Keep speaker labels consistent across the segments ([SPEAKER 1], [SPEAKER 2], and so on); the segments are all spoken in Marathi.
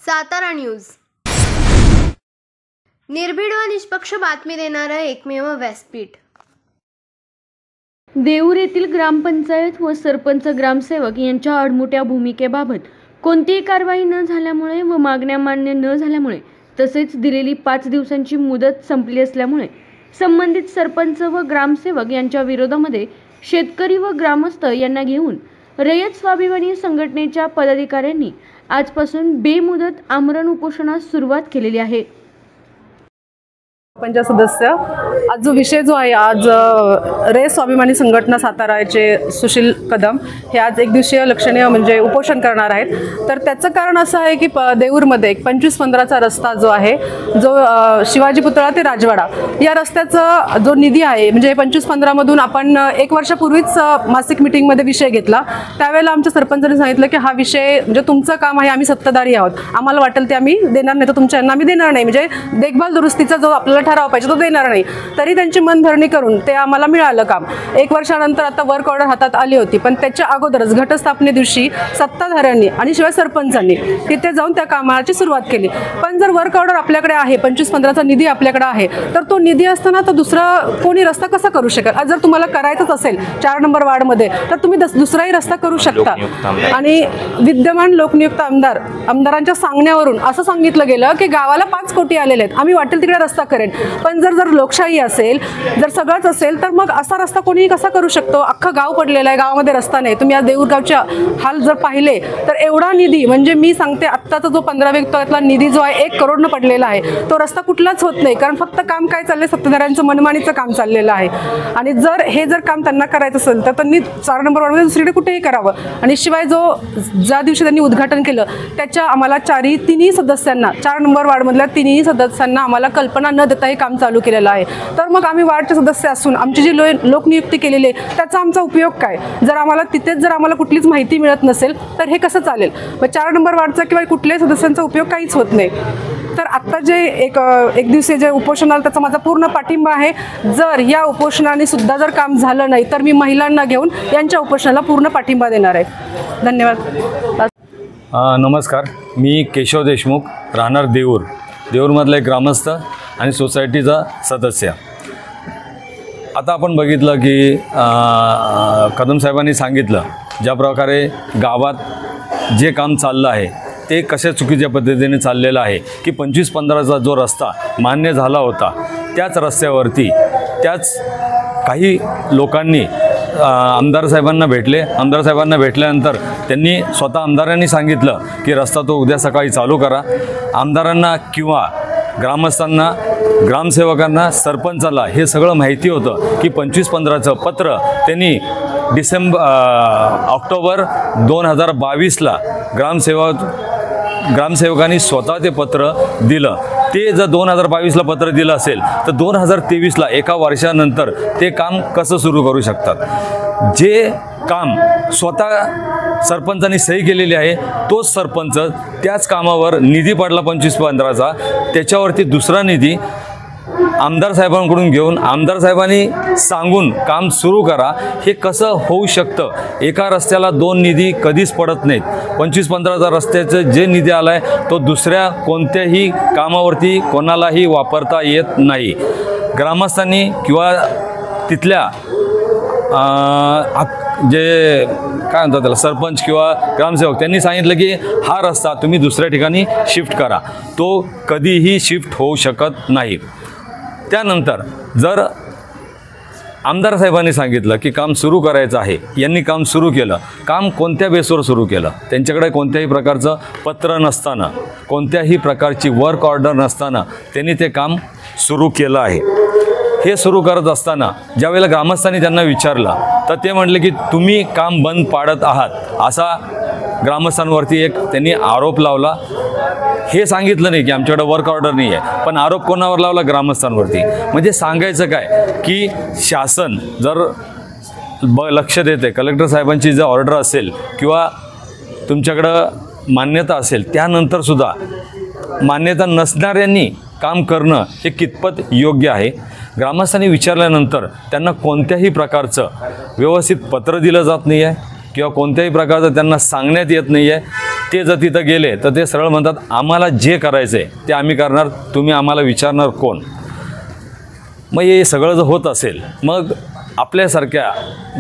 [SPEAKER 1] सातारा न्यूज, निर्भीड व निष्पक्ष बातमी देणारं एकमेव व्यासपीठ।
[SPEAKER 2] देऊर येथील ग्रामपंचायत व सरपंच ग्रामसेवक यांच्या आडमुठ्या भूमिकेबाबत कोणतीही कारवाई न झाल्यामुळे व मागण्या मान्य न झाल्यामुळे तसेच दिलेली 5 दिवसांची मुदत संपली असल्यामुळे संबंधित सरपंच व ग्रामसेवक यांच्या विरोधामध्ये शेतकरी व ग्रामस्थ यांना घेऊन रयत स्वाभिमानी संघटनेच्या पदाधिकाऱ्यांनी आजपासून बेमुदत आमरण उपोषणास सुरुवात केलेली आहे।
[SPEAKER 3] पंच सदस्य आज जो विषय जो आहे, आज रयत स्वाभिमानी संघटना साताराचे सुशील कदम हे आज एक दिवसीय लक्षणीय म्हणजे उपोषण करणार आहेत। तर त्याचं कारण असं आहे की देऊरमध्ये 25-15चा रस्ता जो आहे, जो शिवाजी पुतळा ते राजवाडा या रस्त्याचा जो निधी आहे, म्हणजे 25-15 मधून आपण 1 वर्षापूर्वीच मासिक मीटिंगमध्ये विषय घेतला। त्यावेळेला आमच्या सरपंचांनी सांगितलं की हा विषय म्हणजे तुमचं काम आहे, आम्ही सत्ताधारी आहोत, आम्हाला वाटेल ते आम्ही देणार नाही, तर तुमच्यांना आम्ही देणार नाही, म्हणजे देखभाल दुरुस्तीचा जो आपल्याला ठराव पाहिजे तो देणार नाही। तरी त्यांची मनधरणी करून ते आम्हाला मिळालं काम। 1 वर्षानंतर आता वर्क ऑर्डर हातात आली होती, पण त्याच्या अगोदरच घटस्थापने दिवशी सत्ताधाऱ्यांनी आणि शिवाय सरपंचांनी तिथे जाऊन त्या कामाची सुरुवात केली। पण जर वर्क ऑर्डर आपल्याकडे आहे, 25-15चा निधी आपल्याकडे आहे, तर तो निधी असताना तर दुसरा कोणी रस्ता कसा करू शकेल? आज जर तुम्हाला करायचंच असेल 4 नंबर वार्डमध्ये, तर तुम्ही दुसराही रस्ता करू शकता। आणि विद्यमान लोकनियुक्त आमदारांच्या सांगण्यावरून असं सांगितलं गेलं की गावाला 5 कोटी आलेले आहेत, आम्ही वाटेल तिकडे रस्ता करेन। पण जर लोकशाही असेल, जर सगळंच असेल, तर मग असा रस्ता कोणी कसा करू शकतो? अख्खा गाव पडलेला आहे, गावामध्ये रस्ता नाही। तुम्ही आज देऊर गावच्या हाल जर पाहिले तर एवढा निधी, म्हणजे मी सांगते आत्ताचा जो 15 निधी जो आहे 1 करोडनं पडलेला आहे, तो रस्ता कुठलाच होत नाही। कारण फक्त काम काय चाललंय, सत्ताधाऱ्यांचं मनमानीचं काम चाललेलं आहे। आणि जर हे काम त्यांना करायचं असेल तर त्यांनी 4 नंबर वार्डमध्ये दुसरीकडे कुठेही करावं। आणि शिवाय ज्या दिवशी त्यांनी उद्घाटन केलं त्याच्या आम्हाला तिन्ही सदस्यांना, 4 नंबर वार्डमधल्या तिन्ही सदस्यांना आम्हाला कल्पना न देता हे काम चालू केलेलं आहे। तर मग आम्ही वार्डचे सदस्य असून आमची जी लोकनियुक्ती केलेली आहे त्याचा आमचा उपयोग काय? जर आम्हाला तिथेच आम्हाला कुठलीच माहिती मिळत नसेल तर हे कसं चालेल? मग 4 नंबर वार्डचा किंवा कुठल्याही सदस्यांचा उपयोग काहीच होत नाही। तर आत्ता जे एक दिवसीय जे उपोषण आलं त्याचा माझा पूर्ण पाठिंबा आहे। जर या उपोषणाने सुद्धा जर काम झालं नाही तर मी महिलांना घेऊन यांच्या उपोषणाला पूर्ण पाठिंबा देणार आहे। धन्यवाद।
[SPEAKER 4] नमस्कार, मी केशव देशमुख, राहणार देऊरमधला एक ग्रामस्थ आणि सोसायटीचा सदस्य। आता आपण बघितलं की कदम साहेबांनी सांगितलं ज्या प्रकारे गावात जे काम चाललं आहे ते कशा चुकीच्या पद्धतीने चाललेलं आहे की 25-15चा जो रस्ता मान्य झाला होता त्याच रस्त्यावरती काही लोकांनी आमदार साहेबांना भेटले। आमदार साहेबांना भेटल्यानंतर त्यांनी स्वतः आमदारांनी सांगितलं की रस्ता तो उद्या सकाळी चालू करा। आमदारांना किंवा ग्रामस्थांना, ग्रामसेवकांना, सरपंचाला हे सगळं माहिती होतं की 25-15चं पत्र त्यांनी ऑक्टोबर 2022ला ग्रामसेवकांनी स्वतः ते पत्र दिलं। ते जर 2022ला पत्र दिलं असेल तर 2023ला 1 वर्षानंतर ते काम कसं सुरू करू शकतात? जे काम स्वतः सरपंचांनी सही केलेली आहे तोच सरपंच त्याच कामावर निधी पडला 25-15चा, त्याच्यावरती दुसरा निधी आमदार साहेबांकडून घेऊन आमदार साहेबांनी सांगून काम सुरू करा, हे कसं होऊ शकतं? एका रस्त्याला 2 निधी कधीच पडत नाहीत। 25-15चा रस्त्याचं जे निधी आला आहे तो दुसऱ्या कोणत्याही कामावरती कोणालाही वापरता येत नाही। ग्रामस्थांनी किंवा तिथल्या जे काय म्हणतात त्याला सरपंच किंवा ग्रामसेवक त्यांनी सांगितलं की हा रस्ता तुम्ही दुसऱ्या ठिकाणी शिफ्ट करा, तो कधीही शिफ्ट होऊ शकत नाही। त्यानंतर जर आमदार साहेबांनी सांगितलं की काम सुरू करायचं आहे, यांनी काम सुरू केलं, काम कोणत्या बेसवर सुरू केलं? त्यांच्याकडे कोणत्याही प्रकारचं पत्र नसताना, कोणत्याही प्रकारची वर्क ऑर्डर नसताना त्यांनी ते काम सुरू केलं आहे। हे सुरू करत असताना ज्यावेळेला ग्रामस्थांनी त्यांना विचारलं तर ते म्हटले की तुम्ही काम बंद पाडत आहात, असा ग्रामस्थांवरती एक त्यांनी आरोप लावला। हे सांगितलं नाही की आमच्याकडे वर्क ऑर्डर नाही आहे, पण आरोप कोणावर लावला? ग्रामस्थांवरती। म्हणजे सांगायचं काय की शासन जर लक्ष देते, कलेक्टर साहेबांची जर ऑर्डर असेल किंवा तुमच्याकडं मान्यता असेल, त्यानंतरसुद्धा मान्यता नसणाऱ्यांनी काम करणं हे कितपत योग्य आहे? ग्रामस्थांनी विचारल्यानंतर त्यांना कोणत्याही प्रकारचं व्यवस्थित पत्र दिलं जात नाही आहे किंवा कोणत्याही प्रकारचं त्यांना सांगण्यात येत नाही आहे, ते जर तिथं गेले तर ते सरळ म्हणतात आम्हाला जे करायचं आहे ते आम्ही करणार, तुम्ही आम्हाला विचारणार कोण. मग हे सगळं जर होत असेल मग आपल्यासारख्या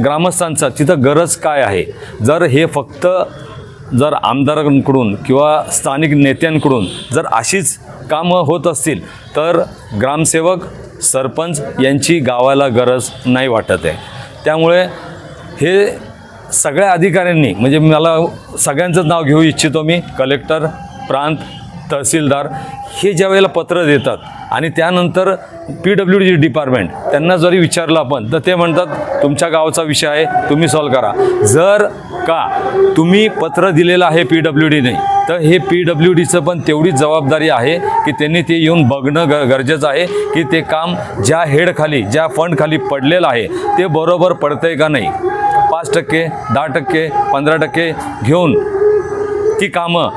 [SPEAKER 4] ग्रामस्थांचा तिथं गरज काय आहे. जर हे फक्त जर आमदारांकडून किंवा स्थानिक नेत्यांकडून जर अशीच कामं होत असतील तर ग्रामसेवक सरपंच यांची गावाला गरज नाही वाटत आहे. त्यामुळे हे सगळ्या अधिकाऱ्यांनी, म्हणजे मला सगळ्यांचंच नाव घेऊ इच्छितो मी, कलेक्टर, प्रांत, तहसीलदार, हे ज्या वेळेला पत्र देतात आणि त्यानंतर PWD डिपार्टमेंट त्यांना जरी विचारलं आपण तर ते म्हणतात तुमच्या गावाचा विषय आहे, तुम्ही सॉल्व करा. जर का तुम्ही पत्र दिलेलं आहे PWDने तर हे PWDचं पण तेवढीच जबाबदारी आहे की त्यांनी ते येऊन बघणं गरजेचं आहे की ते काम ज्या हेडखाली, ज्या फंडखाली पडलेलं आहे ते बरोबर पडतंय का नाही. 5%, 10%, 15% घेऊन ती कामं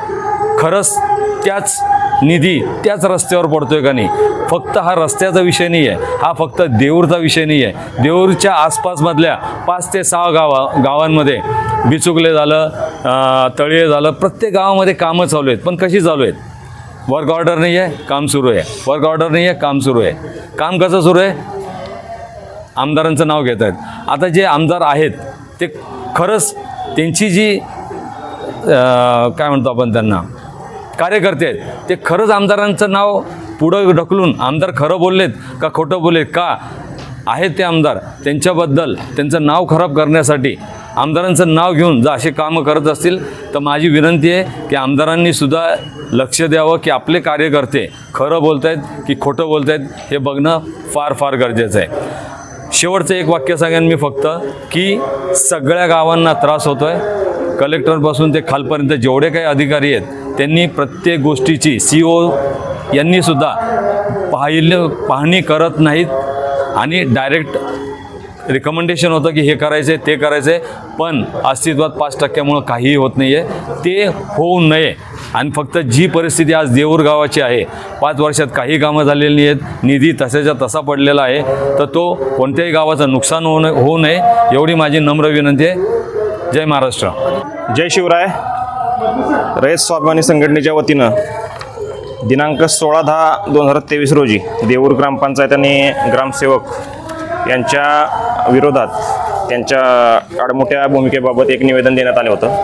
[SPEAKER 4] खरंच त्याच निधी त्याच रस्त्यावर पडतोय का नाही. फक्त हा रस्त्याचा विषय नाही आहे, हा फक्त देऊरचा विषय नाही आहे. देऊरच्या आसपासमधल्या 5 ते 6 गावांमध्ये बिचुकले झालं, तळीये झालं, प्रत्येक गावामध्ये कामं चालू आहेत. पण कशी चालू आहेत. वर्क ऑर्डर नाही आहे, काम सुरू आहे. वर्क ऑर्डर नाही आहे, काम सुरू आहे. काम कसं सुरू आहे. आमदारांचं नाव घेत आहेत. आता जे आमदार आहेत ते खरंच त्यांची जी काय म्हणतो आपण त्यांना कार्यकर्ते आहेत ते खरंच आमदारांचं नाव पुढं ढकलून आमदार खरं बोललेत का खोटं बोललेत का आहेत ते आमदार, त्यांच्याबद्दल त्यांचं नाव खराब करण्यासाठी आमदारांचं नाव घेऊन जर असे कामं करत असतील तर माझी विनंती आहे की आमदारांनी सुद्धा लक्ष द्यावं की आपले कार्यकर्ते खरं बोलत आहेत की खोटं बोलत आहेत हे बघणं फार फार गरजेचं आहे. शेवटचं एक वाक्य सांगेन मी फक्त की सगळ्या गावांना त्रास होतो आहे. कलेक्टरपासून ते खालपर्यंत जेवढे काही अधिकारी आहेत त्यांनी प्रत्येक गोष्टीची CO यांनीसुद्धा पाहणी करत नाहीत आणि डायरेक्ट रिकमेंडेशन होतं की हे करायचं आहे ते करायचं आहे. पण अस्तित्वात 5%मुळं काहीही होत नाही आहे. ते होऊ नये आणि फक्त जी परिस्थिती आज देऊर गावाची आहे, 5 वर्षात काही कामं झालेली नाही आहेत, निधी तसाच्या तसा पडलेला आहे, तर तो कोणत्याही गावाचं नुकसान होऊ नये एवढी माझी नम्र विनंती आहे. जय महाराष्ट्र.
[SPEAKER 5] जय शिवराय. रयत स्वाभिमानी संघटनेच्या वतीनं दिनांक 16/10/2023 रोजी देऊर ग्रामपंचायत आणि ग्रामसेवक यांच्या विरोधात त्यांच्या आडमोठ्या भूमिकेबाबत एक निवेदन देण्यात आले होतं.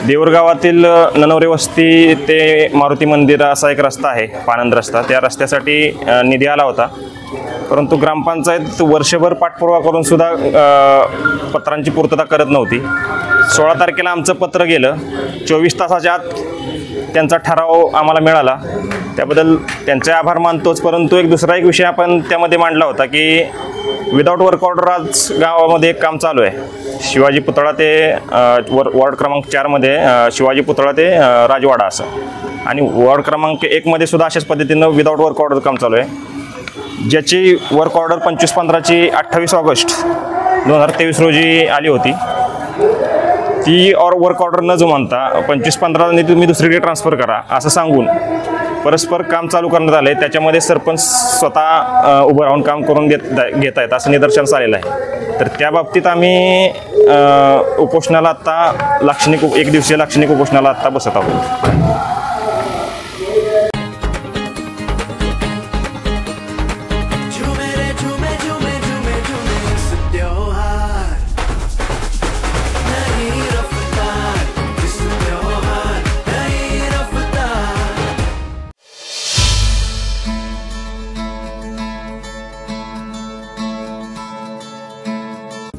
[SPEAKER 5] देऊर गावातील ननवरे वस्ती ते मारुती मंदिर असा एक रस्ता आहे, पानंद रस्ता. त्या रस्त्यासाठी निधी आला होता, परंतु ग्रामपंचायत वर्षभर पाठपुरावा करून सुद्धा पत्रांची पूर्तता करत नव्हती. 16 तारखेला आमचं पत्र गेलं, 24 तासाच्या आत त्यांचा ठराव आम्हाला मिळाला, त्याबद्दल त्यांचे आभार मानतोच. परंतु दुसरा एक विषय आपण त्यामध्ये मांडला होता की विदाऊट वर्क ऑर्डर आज गावामध्ये एक काम चालू आहे. शिवाजी पुतळा ते वॉर्ड क्रमांक 4मध्ये शिवाजी पुतळा ते राजवाडा असं, आणि वॉर्ड क्रमांक 1मध्ये सुद्धा अशाच पद्धतीनं विदाऊट वर्क ऑर्डर काम चालू आहे, ज्याची वर्क ऑर्डर 25/15ची 28 ऑगस्ट 2023 रोजी आली होती. ती वर्क ऑर्डर न जुमानता 25/15 तुम्ही दुसरीकडे ट्रान्सफर करा असं सांगून परस्पर काम चालू करण्यात आले. त्याच्यामध्ये सरपंच स्वतः उभं राहून काम करून घेत आहेत असं निदर्शनास आलेलं आहे. तर त्या बाबतीत आम्ही उपोषणाला आत्ता एक दिवसीय लाक्षणिक उपोषणाला आत्ता बसत आहोत.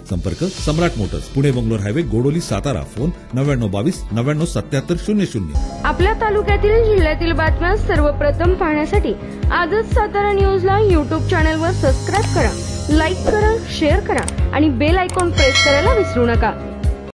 [SPEAKER 6] संपर्क Samrat motors, Pune Bangalore highway, Godoli, Satara. Phone 9922 99 77 00.
[SPEAKER 2] आपल्या तालुक्यातील जिल्ह्यातील बातम्या सर्वप्रथम पाहण्यासाठी आजच सातारा न्यूजला YouTube चॅनलवर सबस्क्राईब करा, लाईक करा, शेअर करा आणि बेल आयकॉन प्रेस करायला विसरू नका.